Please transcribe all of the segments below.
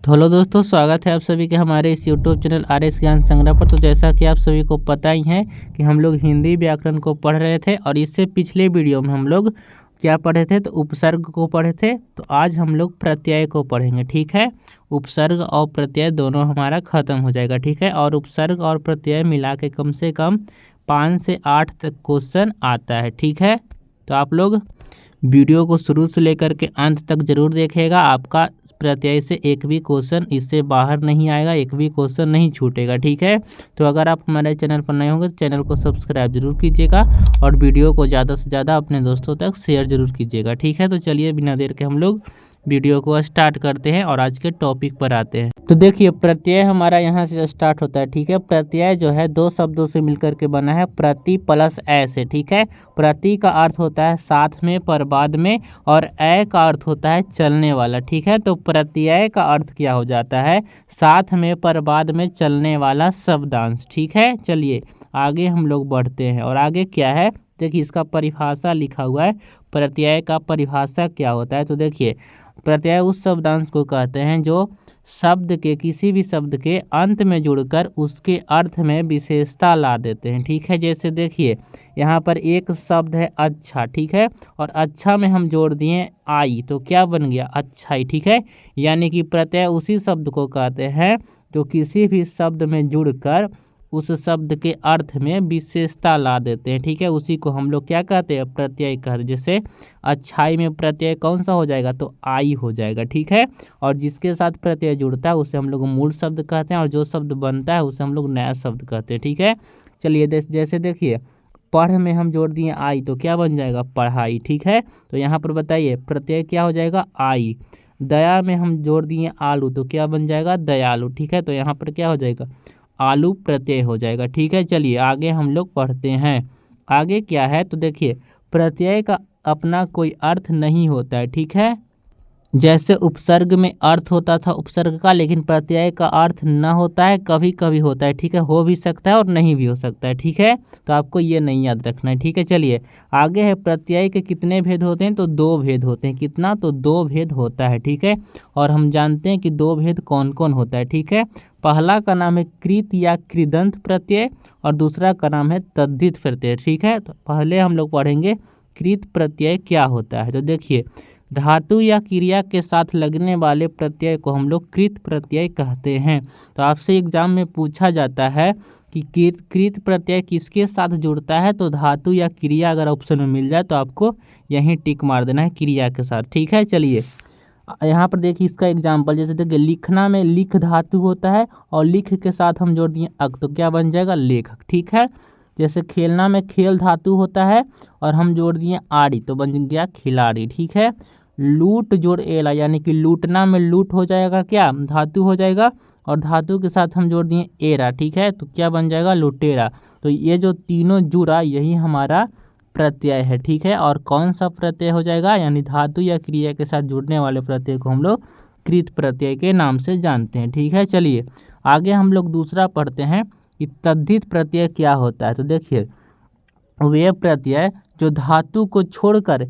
तो हेलो दोस्तों, स्वागत है आप सभी के हमारे इस यूट्यूब चैनल आर एस ज्ञान संग्रह पर। तो जैसा कि आप सभी को पता ही है कि हम लोग हिंदी व्याकरण को पढ़ रहे थे और इससे पिछले वीडियो में हम लोग क्या पढ़े थे, तो उपसर्ग को पढ़े थे। तो आज हम लोग प्रत्यय को पढ़ेंगे, ठीक है। उपसर्ग और प्रत्यय दोनों हमारा खत्म हो जाएगा, ठीक है। और उपसर्ग और प्रत्यय मिला के कम से कम 5 से 8 तक क्वेश्चन आता है, ठीक है। तो आप लोग वीडियो को शुरू से लेकर के अंत तक जरूर देखिएगा। आपका प्रत्यय से एक भी क्वेश्चन इससे बाहर नहीं आएगा, एक भी क्वेश्चन नहीं छूटेगा, ठीक है। तो अगर आप हमारे चैनल पर नए होंगे तो चैनल को सब्सक्राइब जरूर कीजिएगा और वीडियो को ज़्यादा से ज़्यादा अपने दोस्तों तक शेयर जरूर कीजिएगा, ठीक है। तो चलिए बिना देर के हम लोग वीडियो को स्टार्ट करते हैं और आज के टॉपिक पर आते हैं। तो देखिए, प्रत्यय हमारा यहाँ से स्टार्ट होता है, ठीक है। प्रत्यय जो है दो शब्दों से मिलकर के बना है, प्रति प्लस ऐ से, ठीक है। प्रति का अर्थ होता है साथ में पर बाद में, और ऐ का अर्थ होता है चलने वाला, ठीक है। तो प्रत्यय का अर्थ क्या हो जाता है, साथ में पर बाद में चलने वाला शब्दांश, ठीक है। चलिए आगे हम लोग बढ़ते हैं। और आगे क्या है, देखिए इसका परिभाषा लिखा हुआ है। प्रत्यय का परिभाषा क्या होता है, तो देखिए प्रत्यय उस शब्दांश को कहते हैं जो शब्द के किसी भी शब्द के अंत में जुड़कर उसके अर्थ में विशेषता ला देते हैं, ठीक है। जैसे देखिए यहाँ पर एक शब्द है अच्छा, ठीक है, और अच्छा में हम जोड़ दिए आई, तो क्या बन गया अच्छाई, ठीक है। यानी कि प्रत्यय उसी शब्द को कहते हैं जो किसी भी शब्द में जुड़कर उस शब्द के अर्थ में विशेषता ला देते हैं, ठीक है। उसी को हम लोग क्या कहते हैं, प्रत्यय कहते हैं। जैसे अच्छाई में प्रत्यय कौन सा हो जाएगा, तो आई हो जाएगा, ठीक है। और जिसके साथ प्रत्यय जुड़ता है उसे हम लोग मूल शब्द कहते हैं, और जो शब्द बनता है उसे हम लोग नया शब्द कहते हैं, ठीक है। चलिए जैसे देखिए पढ़ में हम जोड़ दिए आई, तो क्या बन जाएगा पढ़ाई, ठीक है। तो यहाँ पर बताइए प्रत्यय क्या हो जाएगा आई। दया में हम जोड़ दिए आलू, तो क्या बन जाएगा दयालु, ठीक है। तो यहाँ पर क्या हो जाएगा आलू प्रत्यय हो जाएगा, ठीक है। चलिए आगे हम लोग पढ़ते हैं। आगे क्या है, तो देखिए प्रत्यय का अपना कोई अर्थ नहीं होता है, ठीक है। जैसे उपसर्ग में अर्थ होता था उपसर्ग का, लेकिन प्रत्यय का अर्थ न होता है, कभी कभी होता है, ठीक है। हो भी सकता है और नहीं भी हो सकता है, ठीक है। तो आपको ये नहीं याद रखना है, ठीक है। चलिए आगे है, प्रत्यय के कितने भेद होते हैं, तो 2 भेद होते हैं। कितना, तो 2 भेद होता है, ठीक है। और हम जानते हैं कि 2 भेद कौन कौन होता है, ठीक है। पहला का नाम है कृत या कृदंत प्रत्यय, और दूसरा का नाम है तद्धित प्रत्यय, ठीक है। तो पहले हम लोग पढ़ेंगे कृत प्रत्यय क्या होता है। तो देखिए धातु या क्रिया के साथ लगने वाले प्रत्यय को हम लोग कृत प्रत्यय कहते हैं। तो आपसे एग्जाम में पूछा जाता है कि कृत प्रत्यय किसके साथ जुड़ता है, तो धातु या क्रिया अगर ऑप्शन में मिल जाए तो आपको यहीं टिक मार देना है क्रिया के साथ, ठीक है। चलिए यहाँ पर देखिए इसका एग्जाम्पल, जैसे देखिए लिखना में लिख धातु होता है और लिख के साथ हम जोड़ दिए अक, तो क्या बन जाएगा लेखक, ठीक है। जैसे खेलना में खेल धातु होता है और हम जोड़ दिए आड़ी, तो बन गया खिलाड़ी, ठीक है। लूट जोड़ एला, यानी कि लूटना में लूट हो जाएगा क्या धातु हो जाएगा, और धातु के साथ हम जोड़ दिए एरा, ठीक है। तो क्या बन जाएगा लुटेरा। तो ये जो तीनों जुड़ा यही हमारा प्रत्यय है, ठीक है। और कौन सा प्रत्यय हो जाएगा, यानी धातु या क्रिया के साथ जुड़ने वाले प्रत्यय को हम लोग कृत प्रत्यय के नाम से जानते हैं, ठीक है। चलिए आगे हम लोग दूसरा पढ़ते हैं कि तद्धित प्रत्यय क्या होता है। तो देखिए वे प्रत्यय जो धातु को छोड़कर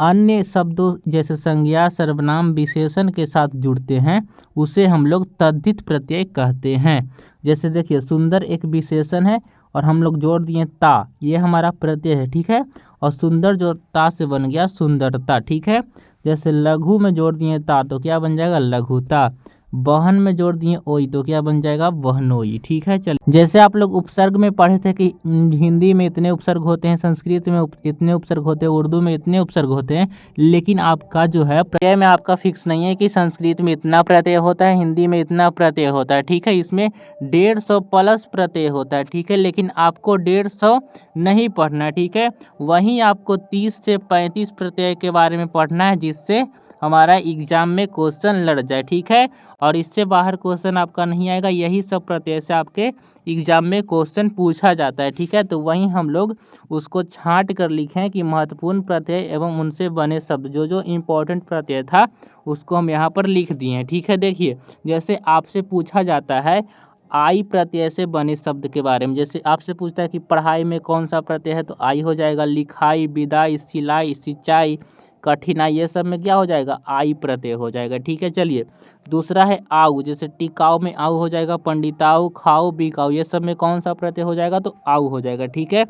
अन्य शब्दों जैसे संज्ञा सर्वनाम विशेषण के साथ जुड़ते हैं उसे हम लोग तद्धित प्रत्यय कहते हैं। जैसे देखिए सुंदर एक विशेषण है और हम लोग जोड़ दिए ता, ये हमारा प्रत्यय है, ठीक है। और सुंदर जो ता से बन गया सुंदरता, ठीक है। जैसे लघु में जोड़ दिए ता, तो क्या बन जाएगा लघुता। वहन में जोड़ दिए ओई, तो क्या बन जाएगा वहनोई, ठीक है। चल जैसे आप लोग उपसर्ग में पढ़े थे कि हिंदी में इतने उपसर्ग होते हैं, संस्कृत में इतने उपसर्ग होते हैं, उर्दू में इतने उपसर्ग होते हैं, लेकिन आपका जो है प्रत्यय में आपका फिक्स नहीं है कि संस्कृत में इतना प्रत्यय होता है, हिंदी में इतना प्रत्यय होता है, ठीक है। इसमें 150 प्लस प्रत्यय होता है, ठीक है। लेकिन आपको 150 नहीं पढ़ना है, ठीक है। वहीं आपको 30 से 35 प्रत्यय के बारे में पढ़ना है, जिससे हमारा एग्जाम में क्वेश्चन लड़ जाए, ठीक है। और इससे बाहर क्वेश्चन आपका नहीं आएगा, यही सब प्रत्यय से आपके एग्जाम में क्वेश्चन पूछा जाता है, ठीक है। तो वहीं हम लोग उसको छांट कर लिखें कि महत्वपूर्ण प्रत्यय एवं उनसे बने शब्द, जो जो इम्पोर्टेंट प्रत्यय था उसको हम यहाँ पर लिख दिए हैं, ठीक है। देखिए जैसे आपसे पूछा जाता है आई प्रत्यय से बने शब्द के बारे में, जैसे आपसे पूछता है कि पढ़ाई में कौन सा प्रत्यय है, तो आई हो जाएगा। लिखाई, विदाई, सिलाई, सिंचाई, कठिनाई, ये सब में क्या हो जाएगा आई प्रत्यय हो जाएगा, ठीक है। चलिए दूसरा है आऊ, जैसे टिकाऊ में आऊ हो जाएगा, पंडिताऊ, खाऊ, बिकाऊ, ये सब में कौन सा प्रत्यय हो जाएगा? तो आऊ हो जाएगा। ठीक है।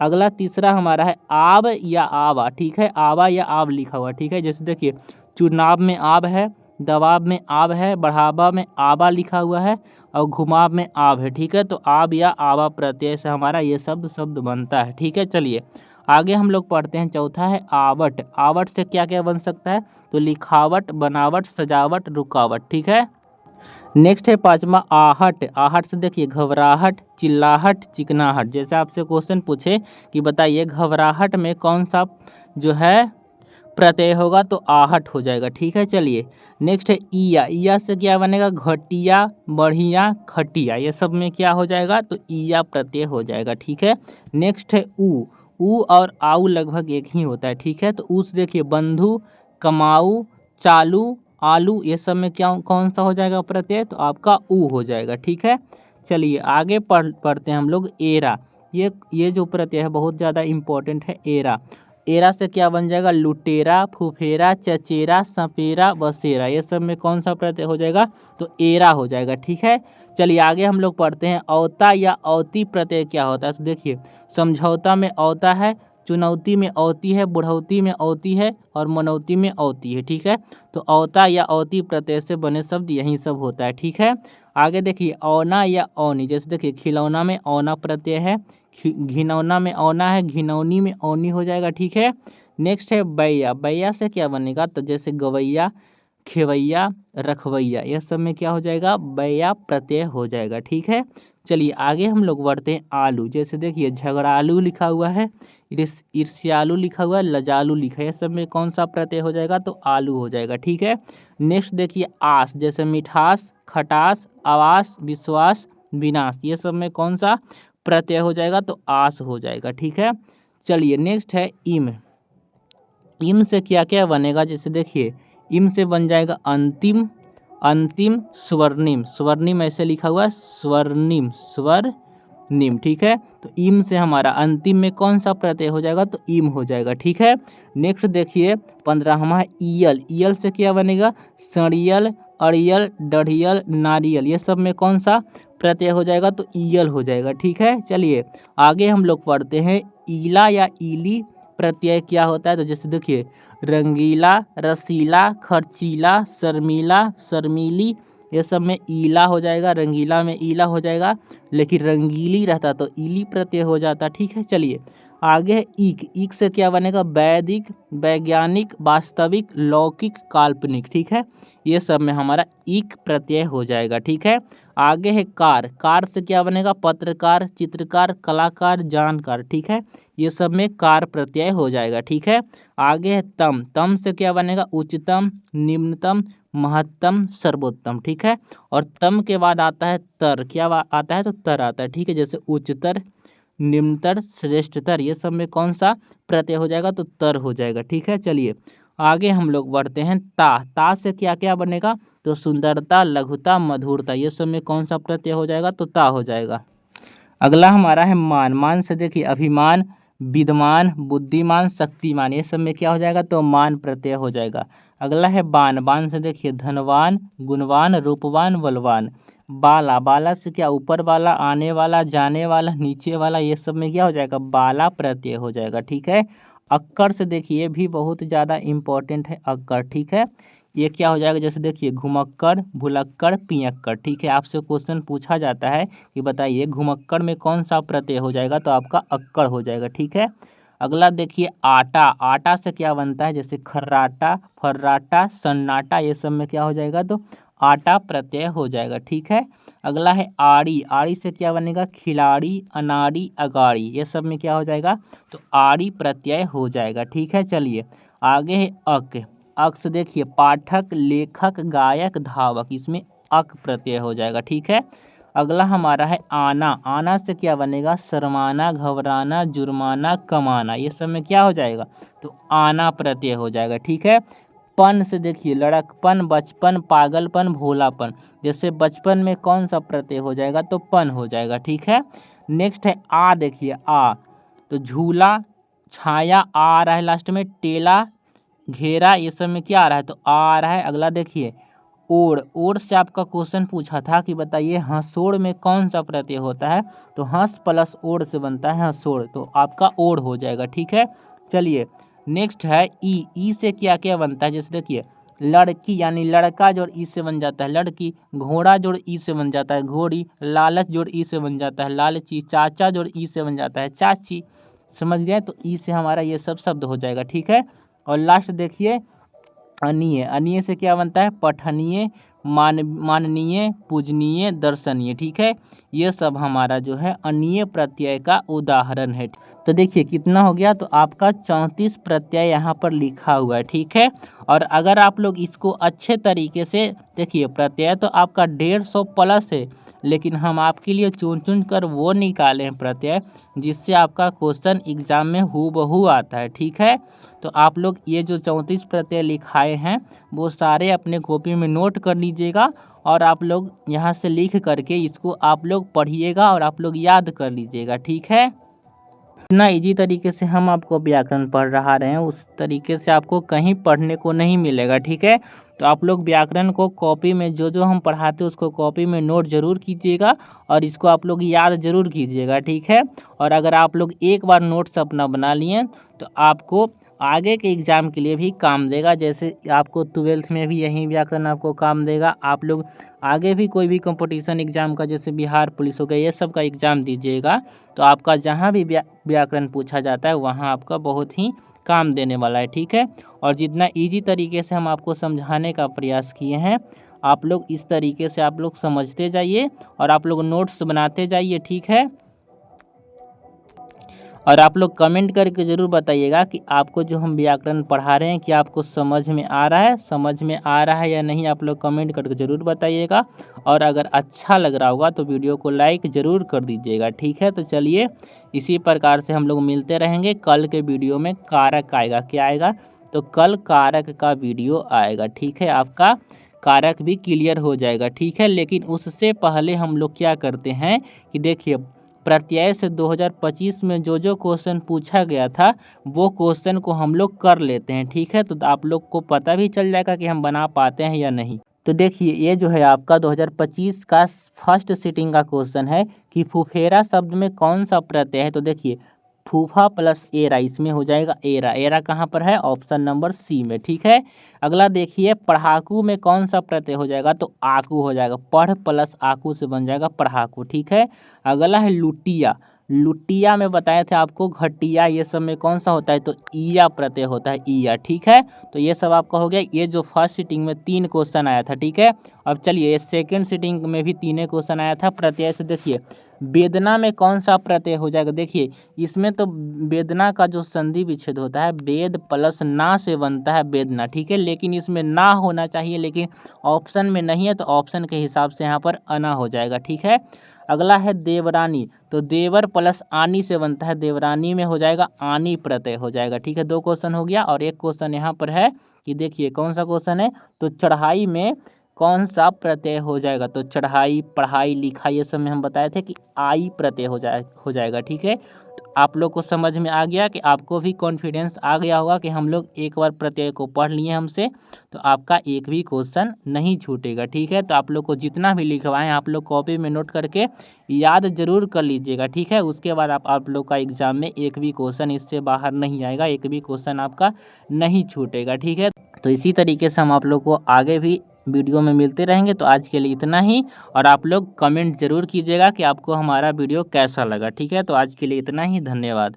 अगला तीसरा हमारा है आब या आवा। ठीक है, आवा या आब लिखा हुआ। ठीक है, जैसे देखिए चुनाव में आब है, दबाव में आब है, बढ़ावा में आबा लिखा हुआ है और घुमाव में आब है। ठीक है, तो आब या आबा प्रत्यय से हमारा ये शब्द बनता है। ठीक है, चलिए आगे हम लोग पढ़ते हैं। चौथा है आवट। आवट से क्या क्या बन सकता है? तो लिखावट, बनावट, सजावट, रुकावट। ठीक है। नेक्स्ट है पांचवा आहट। आहट से देखिए घबराहट, चिल्लाहट, चिकनाहट। जैसे आपसे क्वेश्चन पूछे कि बताइए घबराहट में कौन सा जो है प्रत्यय होगा? तो आहट हो जाएगा। ठीक है, चलिए नेक्स्ट है ईया। ईया से क्या बनेगा? घटिया, बढ़िया, खटिया, ये सब में क्या हो जाएगा? तो ईया प्रत्यय हो जाएगा। ठीक है। नेक्स्ट है ऊ और आऊ लगभग एक ही होता है। ठीक है, तो ऊ से देखिए बंधु, कमाऊ, चालू, आलू, ये सब में क्या कौन सा हो जाएगा प्रत्यय? तो आपका ऊ हो जाएगा। ठीक है, चलिए आगे पढ़ते हैं हम लोग एरा। ये जो प्रत्यय है बहुत ज़्यादा इम्पोर्टेंट है। एरा। एरा से क्या बन जाएगा? लुटेरा, फुफेरा, चचेरा, सपेरा, बसेरा, ये सब में कौन सा प्रत्यय हो जाएगा? तो एरा हो जाएगा। ठीक है, चलिए आगे हम लोग पढ़ते हैं औता या औती प्रत्यय क्या होता है। तो देखिए समझौता में औता है, चुनौती में औती है, बुढ़ौती में औती है और मनौती में औती है। ठीक है, तो औता या औती प्रत्यय से बने शब्द यही सब होता है। ठीक है, आगे देखिए औना या औनी। जैसे देखिए खिलौना में औना प्रत्यय है, घिनौना में औना है, घिनौनी में औनी हो जाएगा। ठीक है। नेक्स्ट है बैया। बैया से क्या बनेगा? तो जैसे गवैया, खेवैया, रखवैया, यह सब में क्या हो जाएगा? बैया प्रत्यय हो जाएगा। ठीक है, चलिए आगे हम लोग बढ़ते हैं आलू। जैसे देखिए झगड़ालू लिखा हुआ है, ईर्ष्यालु लिखा हुआ है, लजालू लिखा है, ये सब में कौन सा प्रत्यय हो जाएगा? तो आलू हो जाएगा। ठीक है। नेक्स्ट देखिए आस। जैसे मिठास, खटास, आवास, विश्वास, विनाश, ये सब में कौन सा प्रत्यय हो जाएगा? तो आस हो जाएगा। ठीक है, चलिए नेक्स्ट है इम। इम से क्या क्या बनेगा? जैसे देखिए इम से बन जाएगा अंतिम, अंतिम, स्वर्णिम। स्वर्णिम ऐसे लिखा हुआ है, स्वर्णिम, स्वर्णिम। ठीक है, तो इम से हमारा अंतिम में कौन सा प्रत्यय हो जाएगा? तो इम हो जाएगा। ठीक है, नेक्स्ट देखिए 15वां है ईयल। ईयल से क्या बनेगा? सड़ियल, अड़ियल, डढ़ियल, नारियल, ये सब में कौन सा प्रत्यय हो जाएगा? तो ईयल हो जाएगा। ठीक है, चलिए आगे हम लोग पढ़ते हैं ईला या ईली प्रत्यय क्या होता है। तो जैसे देखिए रंगीला, रसीला, खर्चीला, शर्मीला, शर्मीली, ये सब में ईला हो जाएगा। रंगीला में ईला हो जाएगा, लेकिन रंगीली रहता तो ईली प्रत्यय हो जाता। ठीक है, चलिए आगे है ईक। ईक से क्या बनेगा? वैदिक, वैज्ञानिक, वास्तविक, लौकिक, काल्पनिक। ठीक है, ये सब में हमारा ईक प्रत्यय हो जाएगा। ठीक है, आगे है कार। कार से क्या बनेगा? पत्रकार, चित्रकार, कलाकार, जानकार। ठीक है, ये सब में कार प्रत्यय हो जाएगा। ठीक है, आगे है तम। तम से क्या बनेगा? उच्चतम, निम्नतम, महत्तम, सर्वोत्तम। ठीक है, और तम के बाद आता है तर। क्या आता है? तो तर आता है। ठीक है, जैसे उच्चतर, निम्नतर, श्रेष्ठतर, ये सब में कौन सा प्रत्यय हो जाएगा? तो तर हो जाएगा। ठीक है, चलिए आगे हम लोग बढ़ते हैं ता। ता से क्या क्या बनेगा? तो सुंदरता, लघुता, मधुरता, ये सब में कौन सा प्रत्यय हो जाएगा? तो ता हो जाएगा। अगला हमारा है मान। मान से देखिए अभिमान, विद्वान, बुद्धिमान, शक्तिमान, ये सब में क्या हो जाएगा? तो मान प्रत्यय हो जाएगा। अगला है बान। बान से देखिए धनवान, गुणवान, रूपवान, बलवान। बाला। बाला से क्या? ऊपर वाला, आने वाला, जाने वाला, नीचे वाला, ये सब में क्या हो जाएगा? बाला प्रत्यय हो जाएगा। ठीक है, अक्कड़ से देखिए ये भी बहुत ज़्यादा इम्पोर्टेंट है अक्कड़। ठीक है, ये क्या हो जाएगा? जैसे देखिए घुमक्कड़, भुलक्कड़, पियक्कड़। ठीक है, आपसे क्वेश्चन पूछा जाता है कि बताइए घुमक्कड़ में कौन सा प्रत्यय हो जाएगा? तो आपका अक्कड़ हो जाएगा। ठीक है, अगला देखिए आटा। आटा से क्या बनता है? जैसे खर्राटा, फर्राटा, सन्नाटा, ये सब में क्या हो जाएगा? तो आटा प्रत्यय हो जाएगा। ठीक है, अगला है आड़ी। आड़ी से क्या बनेगा? खिलाड़ी, अनाड़ी, अगाड़ी, ये सब में क्या हो जाएगा? तो आड़ी प्रत्यय हो जाएगा। ठीक है, चलिए आगे है अक। अक से देखिए पाठक, लेखक, गायक, धावक, इसमें अक प्रत्यय हो जाएगा। ठीक है, अगला हमारा है आना। आना से क्या बनेगा? शर्माना, घबराना, जुर्माना, कमाना, ये सब में क्या हो जाएगा? तो आना प्रत्यय हो जाएगा। ठीक है, पन से देखिए लड़कपन, बचपन, पागलपन, भोलापन, जैसे बचपन में कौन सा प्रत्यय हो जाएगा? तो पन हो जाएगा। ठीक है, नेक्स्ट है आ। देखिए आ, तो झूला, छाया, आ रहा है लास्ट में, टेला, घेरा, ये सब में क्या आ रहा है? तो आ रहा है। अगला देखिए ओड़, ओड़ से आपका क्वेश्चन पूछा था कि बताइए हंसोड़ में कौन सा प्रत्यय होता है, तो हंस प्लस ओड़ से बनता है हंसोड़, तो आपका ओड़ हो जाएगा। ठीक है, चलिए नेक्स्ट है ई। ई से क्या क्या बनता है, जैसे देखिए लड़की यानी लड़का जोड़ ई से बन जाता है लड़की, घोड़ा जोड़ ई से बन जाता है घोड़ी, लालच जोड़ ई से बन जाता है लालची, चाचा जोड़ ई से बन जाता है चाची। समझ गए, तो ई से हमारा ये सब शब्द हो जाएगा। ठीक है, और लास्ट देखिए अनीय। अनीय से क्या बनता है, पठनीय, माननीय, पूजनीय, दर्शनीय। ठीक है, ये सब हमारा जो है अनीय प्रत्यय का उदाहरण है। तो देखिए कितना हो गया, तो आपका 34 प्रत्यय यहाँ पर लिखा हुआ है। ठीक है, और अगर आप लोग इसको अच्छे तरीके से देखिए, प्रत्यय तो आपका 150 प्लस है, लेकिन हम आपके लिए चुन चुन कर वो निकाले हैं प्रत्यय जिससे आपका क्वेश्चन एग्जाम में हूबहू आता है। ठीक है, तो आप लोग ये जो 34 प्रत्यय लिखाए हैं वो सारे अपने कॉपी में नोट कर लीजिएगा, और आप लोग यहाँ से लिख करके इसको आप लोग पढ़िएगा और आप लोग याद कर लीजिएगा। ठीक है, इतना इजी तरीके से हम आपको व्याकरण पढ़ रहा रहे हैं, उस तरीके से आपको कहीं पढ़ने को नहीं मिलेगा। ठीक है, तो आप लोग व्याकरण को कॉपी में जो जो हम पढ़ाते हैं उसको कॉपी में नोट जरूर कीजिएगा, और इसको आप लोग याद जरूर कीजिएगा। ठीक है, और अगर आप लोग एक बार नोट्स अपना बना लिए तो आपको आगे के एग्ज़ाम के लिए भी काम देगा। जैसे आपको 12th में भी यही व्याकरण आपको काम देगा, आप लोग आगे भी कोई भी कंपटीशन एग्ज़ाम का जैसे बिहार पुलिस हो गया ये सब का एग्ज़ाम दीजिएगा, तो आपका जहाँ भी व्याकरण पूछा जाता है वहाँ आपका बहुत ही काम देने वाला है। ठीक है, और जितना इजी तरीके से हम आपको समझाने का प्रयास किए हैं, आप लोग इस तरीके से आप लोग समझते जाइए और आप लोग नोट्स बनाते जाइए। ठीक है, और आप लोग कमेंट करके ज़रूर बताइएगा कि आपको जो हम व्याकरण पढ़ा रहे हैं कि आपको समझ में आ रहा है, या नहीं, आप लोग कमेंट करके ज़रूर बताइएगा। और अगर अच्छा लग रहा होगा तो वीडियो को लाइक ज़रूर कर दीजिएगा। ठीक है, तो चलिए इसी प्रकार से हम लोग मिलते रहेंगे। कल के वीडियो में कारक आएगा, क्या आएगा, तो कल कारक का वीडियो आएगा। ठीक है, आपका कारक भी क्लियर हो जाएगा। ठीक है, लेकिन उससे पहले हम लोग क्या करते हैं कि देखिए प्रत्यय से 2025 में जो जो क्वेश्चन पूछा गया था वो क्वेश्चन को हम लोग कर लेते हैं। ठीक है, तो आप लोग को पता भी चल जाएगा कि हम बना पाते हैं या नहीं। तो देखिए ये जो है आपका 2025 का फर्स्ट सिटिंग का क्वेश्चन है कि फुफेरा शब्द में कौन सा प्रत्यय है, तो देखिए फूफा प्लस एरा, इसमें हो जाएगा एरा। एरा कहाँ पर है, ऑप्शन नंबर सी में। ठीक है, अगला देखिए पढ़ाकू में कौन सा प्रत्यय हो जाएगा, तो आकू हो जाएगा, पढ़ प्लस आकू से बन जाएगा पढ़ाकू। ठीक है, अगला है लुटिया। लुटिया में बताए थे आपको घटिया, ये सब में कौन सा होता है, तो ईया प्रत्यय होता है, ईया। ठीक है, तो ये सब आपका हो गया। ये जो फर्स्ट सिटिंग में 3 क्वेश्चन आया था। ठीक है, अब चलिए सेकेंड सिटिंग में भी 3 क्वेश्चन आया था प्रत्यय से। देखिए वेदना में कौन सा प्रत्यय हो जाएगा, देखिए इसमें तो वेदना का जो संधि विच्छेद होता है वेद प्लस ना से बनता है वेदना। ठीक है, लेकिन इसमें ना होना चाहिए, लेकिन ऑप्शन में नहीं है तो ऑप्शन के हिसाब से यहाँ पर अना हो जाएगा। ठीक है, अगला है देवरानी, तो देवर प्लस आनी से बनता है देवरानी, में हो जाएगा आनी प्रत्यय हो जाएगा। ठीक है, 2 क्वेश्चन हो गया, और एक क्वेश्चन यहाँ पर है कि देखिए कौन सा क्वेश्चन है, तो चढ़ाई में कौन सा प्रत्यय हो जाएगा, तो चढ़ाई, पढ़ाई, लिखाई ये सब में हम बताए थे कि आई प्रत्यय हो जाएगा। ठीक है, तो आप लोग को समझ में आ गया कि आपको भी कॉन्फिडेंस आ गया होगा कि हम लोग एक बार प्रत्यय को पढ़ लिए हमसे, तो आपका एक भी क्वेश्चन नहीं छूटेगा। ठीक है, तो आप लोग को जितना भी लिखवाएं आप लोग कॉपी में नोट करके याद जरूर कर लीजिएगा। ठीक है, उसके बाद आप लोग का एग्जाम में एक भी क्वेश्चन इससे बाहर नहीं आएगा, एक भी क्वेश्चन आपका नहीं छूटेगा। ठीक है, तो इसी तरीके से हम आप लोग को आगे भी वीडियो में मिलते रहेंगे। तो आज के लिए इतना ही, और आप लोग कमेंट जरूर कीजिएगा कि आपको हमारा वीडियो कैसा लगा। ठीक है, तो आज के लिए इतना ही, धन्यवाद।